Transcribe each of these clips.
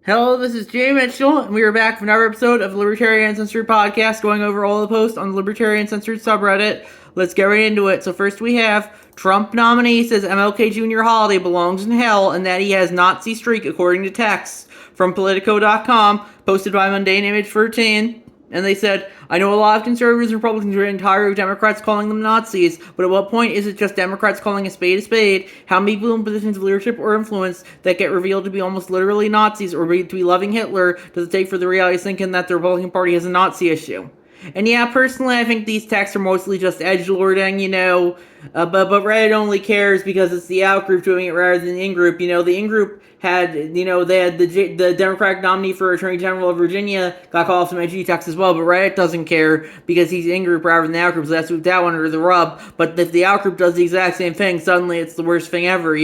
Hello, this is Jay Mitchell, and we are back for another episode of the Libertarian Uncensored podcast, going over all the posts on the Libertarian Censored subreddit. Let's get right into it. So first we have Trump nominee says MLK Jr. holiday belongs in hell and that he has Nazi streak according to texts from Politico.com, posted by Mundane Image 13. And they said, I know a lot of conservatives and Republicans are tired of Democrats calling them Nazis, but at what point is it just Democrats calling a spade a spade? How many people in positions of leadership or influence that get revealed to be almost literally Nazis or to be loving Hitler does it take for the reality of thinking that the Republican Party has a Nazi issue? And yeah, personally, I think these texts are mostly just edgelording, but Reddit only cares because it's the out-group doing it rather than the in-group. The in-group had, they had the Democratic nominee for Attorney General of Virginia got called some edgy texts as well, but Reddit doesn't care because he's in-group rather than the out-group, so that's moved that one under the rub. But if the out-group does the exact same thing, suddenly it's the worst thing ever,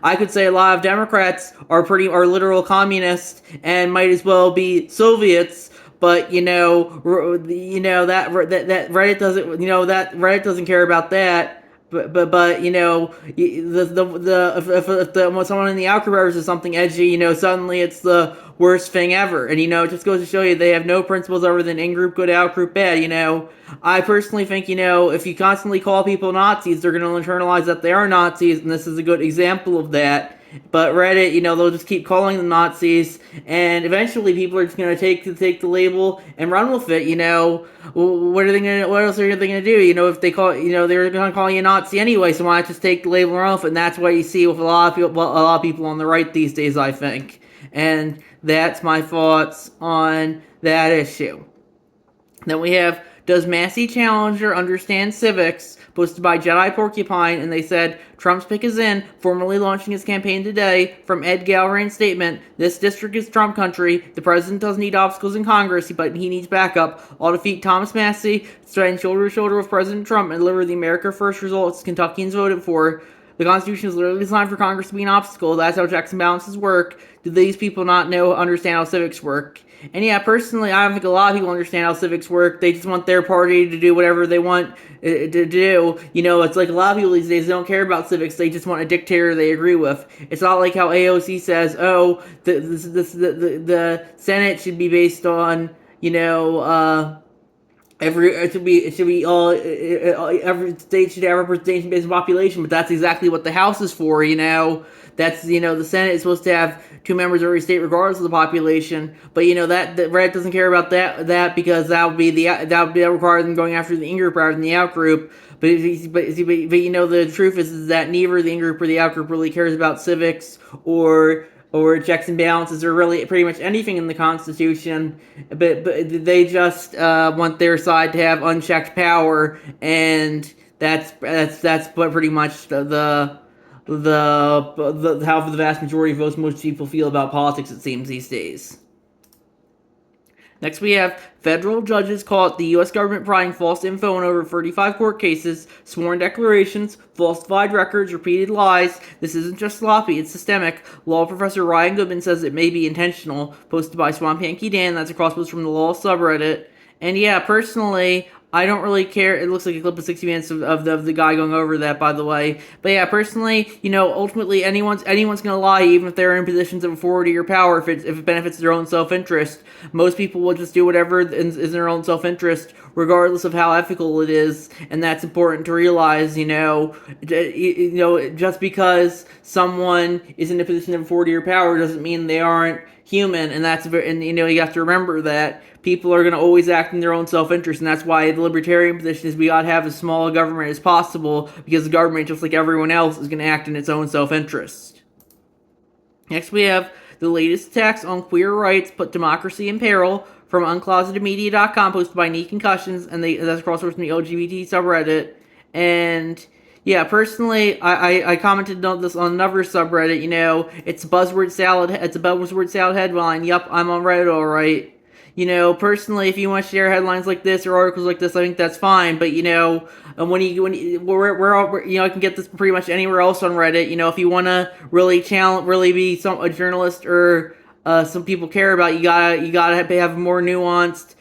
I could say a lot of Democrats are literal communists and might as well be Soviets. But that Reddit doesn't that Reddit doesn't care about that. But if someone in the outgroup says something edgy, suddenly it's the worst thing ever. And it just goes to show you they have no principles other than in group good, out group bad. I personally think if you constantly call people Nazis, they're going to internalize that they are Nazis, and this is a good example of that. But Reddit, they'll just keep calling them Nazis, and eventually people are just gonna take the label and run with it. What else are they gonna do? If they call, they're gonna call you a Nazi anyway, so why not just take the label and run with it? And that's what you see with a lot of people on the right these days, I think. And that's my thoughts on that issue. Then we have, does Massey Challenger understand civics? Posted by Jedi Porcupine, and they said, Trump's pick is in, formally launching his campaign today. From Ed Galbraith's statement, this district is Trump country. The president doesn't need obstacles in Congress, but he needs backup. I'll defeat Thomas Massey, stand shoulder to shoulder with President Trump, and deliver the America First results Kentuckians voted for. The Constitution is literally designed for Congress to be an obstacle. That's how checks and balances work. Do these people not understand how civics work? And yeah, personally, I don't think a lot of people understand how civics work. They just want their party to do whatever they want to do. It's like a lot of people these days, they don't care about civics. They just want a dictator they agree with. It's not like how AOC says, the Senate should be based on, every state should have representation based on population, but that's exactly what the House is for. That's the Senate is supposed to have 2 members of every state regardless of the population. But that Reddit doesn't care about that because that would require them going after the in group rather than the out group. But the truth is that neither the in group or the out group really cares about civics or checks and balances or really pretty much anything in the Constitution, but they just want their side to have unchecked power, and that's pretty much the how the vast majority of votes most people feel about politics, it seems, these days. Next, we have federal judges caught the U.S. government providing false info in over 35 court cases, sworn declarations, falsified records, repeated lies. This isn't just sloppy, it's systemic. Law professor Ryan Goodman says it may be intentional. Posted by Swamp Yankee Dan, that's a crosspost from the law subreddit. And yeah, personally, I don't really care. It looks like a clip of 60 minutes of the guy going over that, by the way. But yeah, personally, ultimately anyone's gonna lie, even if they're in positions of authority or power, if it benefits their own self-interest. Most people will just do whatever is in their own self-interest, regardless of how ethical it is, and that's important to realize. Just because someone is in a position of authority or power doesn't mean they aren't human, and you have to remember that people are going to always act in their own self-interest, and that's why the libertarian position is we ought to have as small a government as possible, because the government, just like everyone else, is going to act in its own self-interest. Next, we have the latest attacks on queer rights put democracy in peril, from unclosetedmedia.com, posted by Knee Concussions, and that's crosswords from the LGBT subreddit. And yeah, personally, I commented on this on another subreddit. It's a buzzword salad headline. Yup, I'm on Reddit, all right. Personally, if you want to share headlines like this or articles like this, I think that's fine. But I can get this pretty much anywhere else on Reddit. If you want to really be a journalist or some people care about, you gotta have more nuanced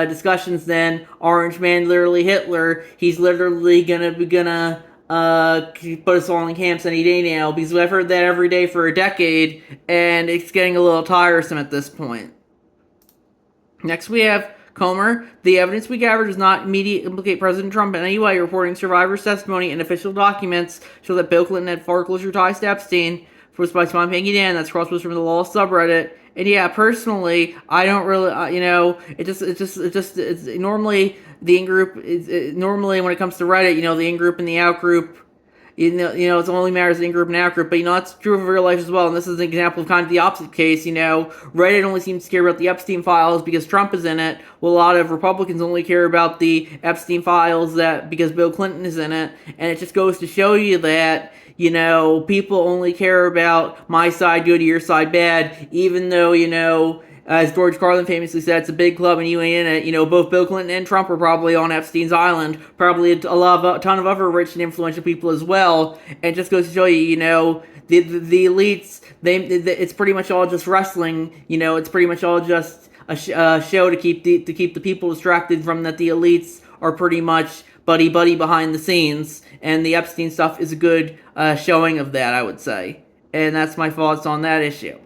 discussions than Orange Man, literally Hitler. He's literally gonna put us all in camps any day now, because I've heard that every day for a decade, and it's getting a little tiresome at this point. Next, we have Comer. The evidence we gathered does not immediately implicate President Trump in any way. Reporting survivors' testimony and official documents show that Bill Clinton had far closer ties to Epstein. First by Tom Pangy Dan. That's crosspost from the Law subreddit. And yeah, personally, I don't really, it's normally the in-group, normally when it comes to Reddit, the in-group and the out-group, it's only matters in-group and out-group, but that's true of real life as well, and this is an example of kind of the opposite case, Reddit only seems to care about the Epstein files because Trump is in it, while a lot of Republicans only care about the Epstein files because Bill Clinton is in it, and it just goes to show you that, people only care about my side good, your side bad, even though, as George Carlin famously said, it's a big club and you ain't in it. Both Bill Clinton and Trump are probably on Epstein's island. Probably a ton of other rich and influential people as well. And it just goes to show you, the elites, it's pretty much all just wrestling. It's pretty much all just a show to keep the people distracted from that. The elites are pretty much buddy behind the scenes, and the Epstein stuff is a good showing of that, I would say. And that's my thoughts on that issue.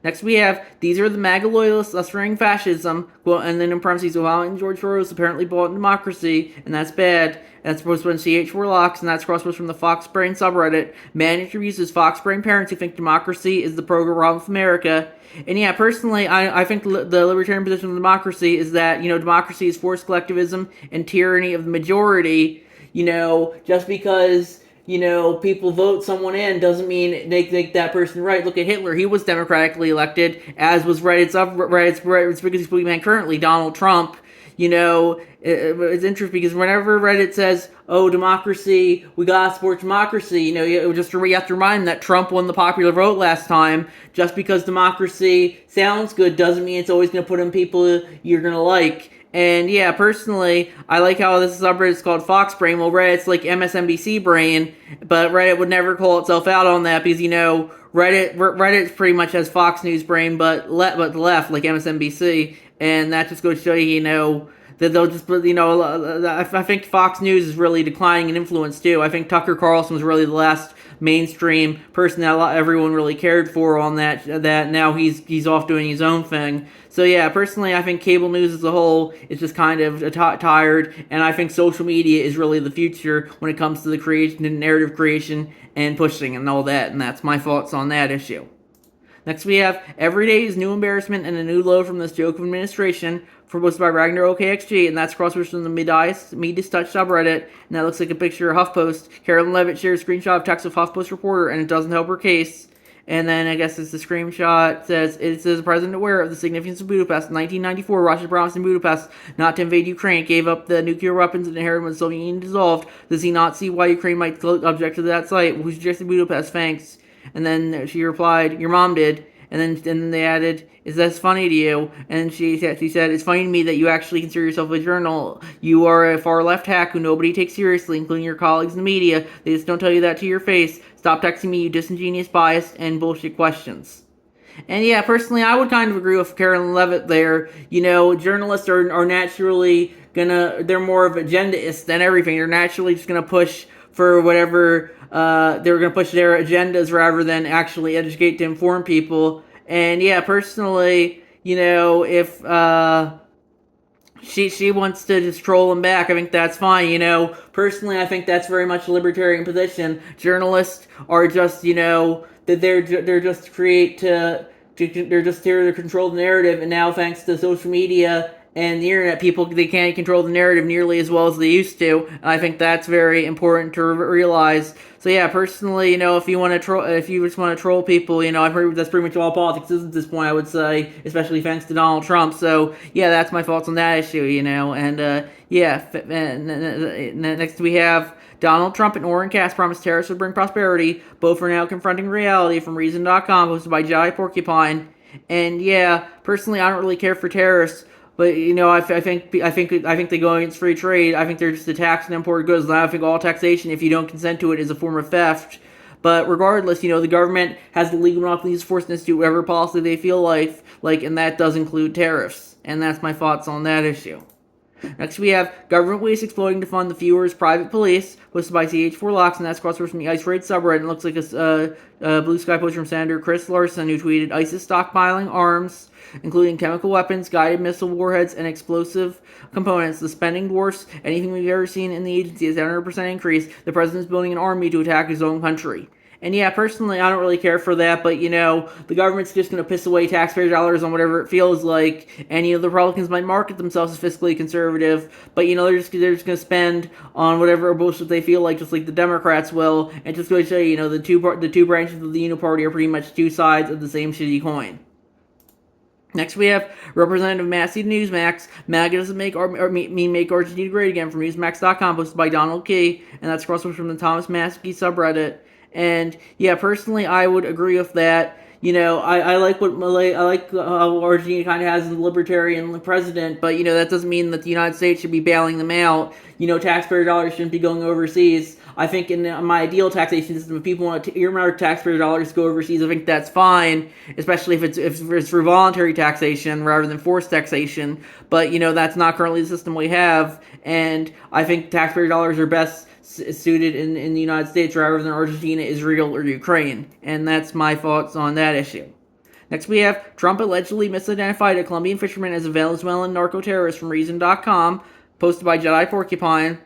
Next we have, these are the MAGA loyalists ushering fascism, and then in parentheses, Obama and George Soros apparently bought democracy, and that's bad. And that's supposed to be CH4 locks, and that's crosspost from the Fox Brain subreddit. Man introduces Fox Brain parents who think democracy is the program of America. And yeah, personally, I think the libertarian position of democracy is that, democracy is forced collectivism and tyranny of the majority. Just because people vote someone in doesn't mean they think that person right. Look at Hitler; he was democratically elected, as was Reddit's biggest boogeyman currently, Donald Trump. It's interesting because whenever Reddit says, "Oh, democracy, we gotta support democracy," you have to remind them that Trump won the popular vote last time. Just because democracy sounds good doesn't mean it's always going to put in people you're going to like. And yeah, personally, I like how this subreddit is called Fox Brain. Well, Reddit's like MSNBC Brain, but Reddit would never call itself out on that because, Reddit pretty much has Fox News Brain, but the left, like MSNBC, and that just goes to show you, that they'll just, I think Fox News is really declining in influence too. I think Tucker Carlson was really the last mainstream person that everyone really cared for on that now he's off doing his own thing. So yeah, personally, I think cable news as a whole is just kind of tired, and I think social media is really the future when it comes to the creation and narrative creation and pushing and all that, and that's my thoughts on that issue. Next we have, every day is new embarrassment and a new load from this joke of administration, posted by Ragnar OKXG, and that's crossword from the Midas Touch subreddit, and that looks like a picture of HuffPost. Carolyn Levitt shares a screenshot of text of HuffPost reporter, and it doesn't help her case. And then I guess it's the screenshot says, the president aware of the significance of Budapest. In 1994, Russia promised in Budapest not to invade Ukraine. It gave up the nuclear weapons and inherited when the Soviet Union dissolved. Does he not see why Ukraine might object to that site? Who suggested Budapest? Thanks. And then she replied, your mom did. And then they added, is this funny to you? And she said, it's funny to me that you actually consider yourself a journal. You are a far-left hack who nobody takes seriously, including your colleagues in the media. They just don't tell you that to your face. Stop texting me, you disingenuous, biased, and bullshit questions. And yeah, personally, I would kind of agree with Carolyn Levitt there. Journalists are naturally they're more of agendaists than everything. They're naturally just gonna push for whatever, they're gonna push their agendas rather than actually educate to inform people. And yeah, personally, if she wants to just troll them back, I think that's fine. Personally, I think that's very much a libertarian position. Journalists are just, that they're just they're just here to control the narrative, and now thanks to social media and the internet, they can't control the narrative nearly as well as they used to, and I think that's very important to realize. So yeah, personally, if you just want to troll people, I've heard that's pretty much all politics is at this point, I would say, especially thanks to Donald Trump. So yeah, that's my thoughts on that issue, and yeah, next we have Donald Trump and Orrin Cass promised terrorists would bring prosperity. Both are now confronting reality, from Reason.com, hosted by Jedi Porcupine. And yeah, personally, I don't really care for terrorists. But I think they go against free trade. I think they're just a tax on imported goods. And I think all taxation, if you don't consent to it, is a form of theft. But regardless, the government has the legal monopoly to force them to do whatever policy they feel like, and that does include tariffs. And that's my thoughts on that issue. Next, we have government waste exploding to fund the Fewers private police, posted by CH4Locks, and that's cross-sourced from the Ice Raid subreddit. It looks like a blue sky post from Senator Chris Larson, who tweeted, ISIS stockpiling arms, including chemical weapons, guided missile warheads, and explosive components. The spending dwarfs anything we've ever seen in the agency has 100% increase. The president's building an army to attack his own country. And yeah, personally, I don't really care for that, but the government's just going to piss away taxpayer dollars on whatever it feels like, and the Republicans might market themselves as fiscally conservative, but they're just going to spend on whatever bullshit they feel like, just like the Democrats will, and just going to show the two branches of the Uniparty are pretty much two sides of the same shitty coin. Next, we have Representative Massey Newsmax. MAGA doesn't make Argentina great again from Newsmax.com, posted by Donald Key, and that's crossed from the Thomas Maskey subreddit. And yeah, personally, I would agree with that. I like how Argentina kind of has a libertarian president, but that doesn't mean that the United States should be bailing them out. Taxpayer dollars shouldn't be going overseas. I think in my ideal taxation system, if people want to earmark taxpayer dollars to go overseas, I think that's fine, especially if it's for voluntary taxation rather than forced taxation. But that's not currently the system we have, and I think taxpayer dollars are best suited in the United States rather than Argentina, Israel, or Ukraine. And that's my thoughts on that issue. Next, we have Trump allegedly misidentified a Colombian fisherman as a Venezuelan narco-terrorist from Reason.com, posted by Jedi Porcupine.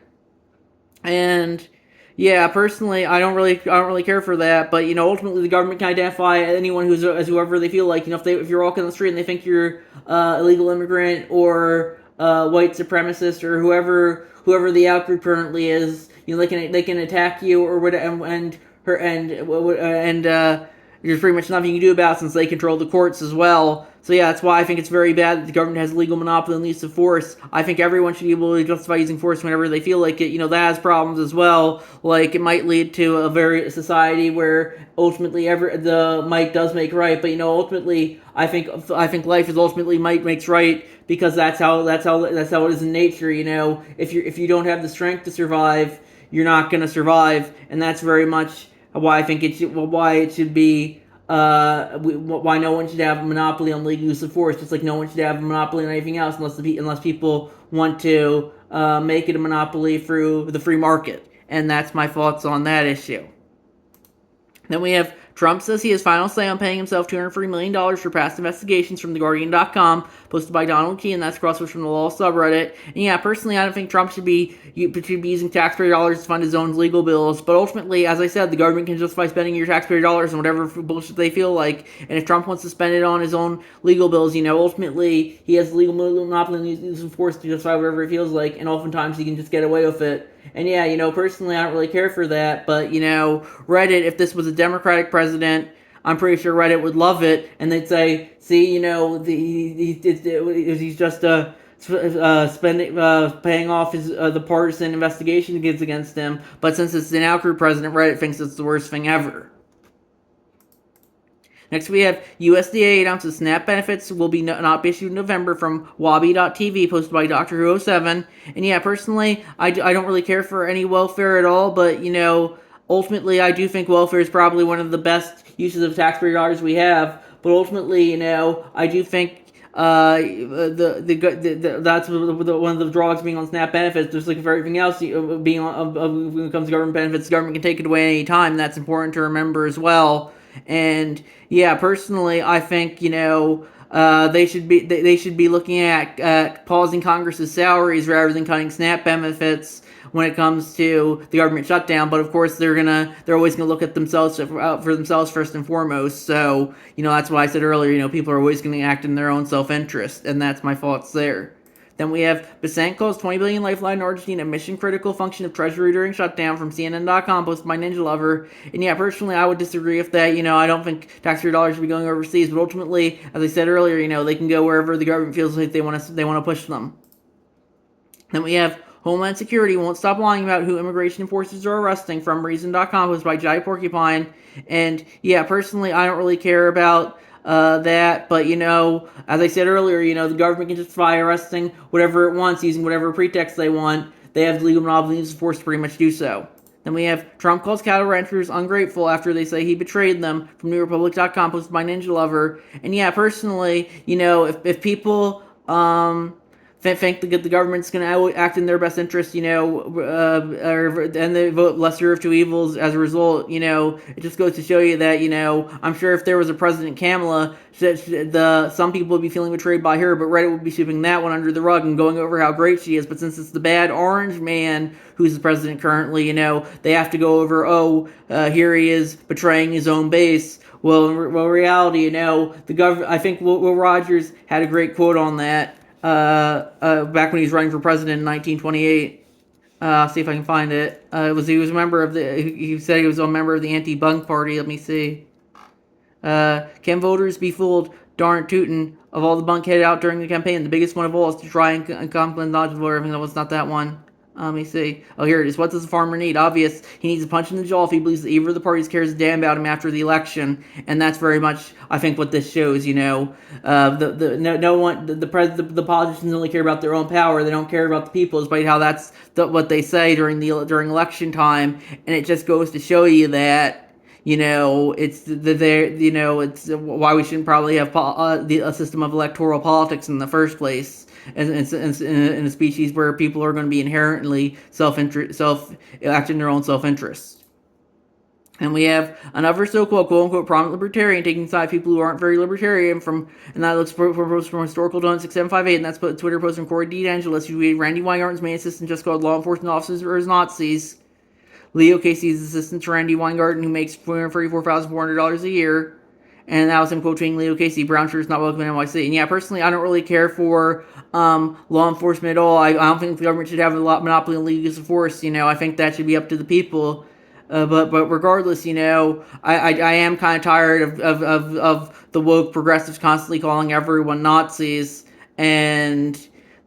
And yeah, personally, I don't really care for that. But ultimately, the government can identify anyone who's as whoever they feel like. If you're walking on the street and they think you're illegal immigrant or white supremacist or whoever the outgroup currently is, they can attack you or whatever, and there's pretty much nothing you can do about it since they control the courts as well. So yeah, that's why I think it's very bad that the government has a legal monopoly on the use of force. I think everyone should be able to justify using force whenever they feel like it. That has problems as well. Like, it might lead to a society where ultimately the might does make right, but ultimately I think life is ultimately might makes right, because that's how it is in nature. If you don't have the strength to survive, you're not going to survive, and that's very much why I think why no one should have a monopoly on legal use of force, just like no one should have a monopoly on anything else unless people want to make it a monopoly through the free market. And that's my thoughts on that issue. Then we have Trump says he has final say on paying himself $203 million for past investigations from TheGuardian.com, posted by Donald Key, and that's crossword from the Law subreddit. And yeah, personally, I don't think Trump should be using taxpayer dollars to fund his own legal bills, but ultimately, as I said, the government can justify spending your taxpayer dollars on whatever bullshit they feel like, and if Trump wants to spend it on his own legal bills, ultimately, he has legal monopoly on the use of force to justify whatever he feels like, and oftentimes he can just get away with it. And yeah, personally, I don't really care for that, but, Reddit, if this was a Democratic president, I'm pretty sure Reddit would love it, and they'd say, see, he's just paying off the partisan investigation against him, but since it's an outgroup president, Reddit thinks it's the worst thing ever. Next, we have USDA announces SNAP benefits will be not be issued in November from Wabi.tv, posted by Dr. Who 07. And yeah, personally, I don't really care for any welfare at all, but, ultimately, I do think welfare is probably one of the best uses of taxpayer dollars we have. But ultimately, I do think that's one of the drawbacks being on SNAP benefits. Just like for everything else, being when it comes to government benefits, the government can take it away any time. That's important to remember as well. And yeah, personally, I think they should be looking at pausing Congress's salaries rather than cutting SNAP benefits when it comes to the government shutdown. But of course, they're always gonna look at themselves for themselves first and foremost. So that's why I said earlier, people are always gonna act in their own self-interest, and that's my thoughts there. Then we have Besant calls 20 billion lifeline in Argentina a mission-critical function of Treasury during shutdown from CNN.com, posted by Ninja Lover. And yeah, personally, I would disagree with that. I don't think taxpayer dollars should be going overseas, but ultimately, as I said earlier, they can go wherever the government feels like they want to push them. Then we have Homeland Security won't stop lying about who immigration enforcers are arresting from Reason.com, posted by Jai Porcupine. And yeah, personally, I don't really care about that, but as I said earlier, the government can justify arresting whatever it wants using whatever pretext they want. They have the legal monopoly of force to pretty much do so. Then we have Trump calls cattle ranchers ungrateful after they say he betrayed them from NewRepublic.com, posted by Ninja Lover. And yeah, personally, if people think the government's going to act in their best interest, and they vote lesser of two evils as a result. It just goes to show you that, I'm sure if there was a President Kamala, some people would be feeling betrayed by her, but Reddit would be sweeping that one under the rug and going over how great she is. But since it's the bad orange man who's the president currently, they have to go over, here he is betraying his own base. Well, reality, I think Will Rogers had a great quote on that back when he was running for president in 1928. I'll see if I can find it. He was a member of he said he was a member of the anti-bunk party. Let me see. Can voters be fooled? Darn tootin'. Of all the bunk headed out during the campaign, the biggest one of all is to try and compliment dodge the voter. Everything that was not that one. Let me see. Oh, here it is. What does the farmer need? Obvious. He needs a punch in the jaw if he believes that either of the parties cares a damn about him after the election, and that's very much, I think, what this shows. The politicians only care about their own power. They don't care about the people, despite how that's what they say during election time, and it just goes to show you that. It's why we shouldn't probably have a system of electoral politics in the first place. In a species where people are going to be inherently acting in their own self-interest. And we have another so-called quote-unquote prominent libertarian taking side people who aren't very libertarian and that looks from Historical Donut 6758, and that's a Twitter post from Corey D. D'Angelis, who tweeted Randy Weingarten's main assistant just called law enforcement officers or as Nazis. Leo Casey's assistant to Randy Weingarten, who makes $434,400 a year. And that was him quoting Leo Casey. Brown sure is not welcome in NYC. And yeah, personally, I don't really care for law enforcement at all. I don't think the government should have a monopoly on legal use of force. I think that should be up to the people. But regardless, I am kind of tired of the woke progressives constantly calling everyone Nazis, and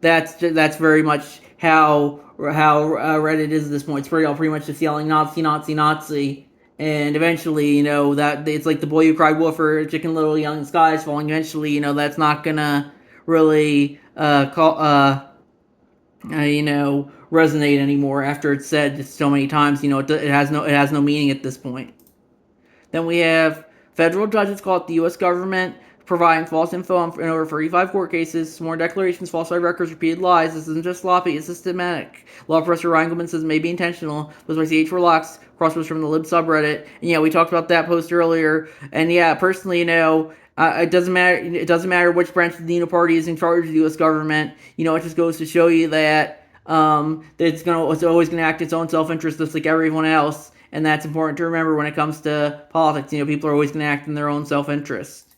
that's very much how Reddit is at this point. It's pretty much just yelling Nazi, Nazi, Nazi. And eventually, that it's like the boy who cried wolf or Chicken Little Young Sky is falling. Eventually, that's not gonna really resonate anymore after it's said just so many times. It has no meaning at this point. Then we have federal judges call it the U.S. government providing false info in over 35 court cases, sworn declarations, falsified records, repeated lies. This isn't just sloppy, it's systematic. Law professor Ryan Goldman says it may be intentional. Was by CH Relax, crosspost from the Lib subreddit. And yeah, we talked about that post earlier. And yeah, personally, it doesn't matter. It doesn't matter which branch of the Unit Party is in charge of the U.S. government. It just goes to show you that it's always gonna act its own self-interest, just like everyone else. And that's important to remember when it comes to politics. People are always gonna act in their own self-interest.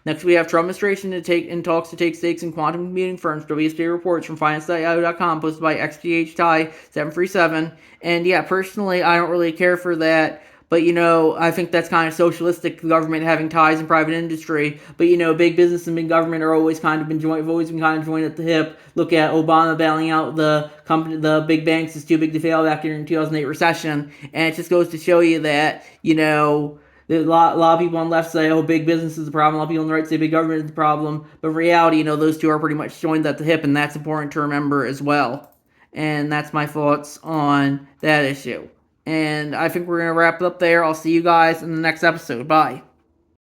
Next, we have Trump administration talks to take stakes in quantum computing firms. WSJ reports from finance.yahoo.com, posted by XGHTie737. And yeah, personally, I don't really care for that. But, I think that's kind of socialistic, the government having ties in private industry. But, big business and big government are always kind of been joined at the hip. Look at Obama bailing out the big banks is too big to fail back in the 2008 recession. And it just goes to show you that, a lot of people on the left say, big business is the problem. A lot of people on the right say big government is the problem. But in reality, those two are pretty much joined at the hip, and that's important to remember as well. And that's my thoughts on that issue. And I think we're going to wrap it up there. I'll see you guys in the next episode. Bye.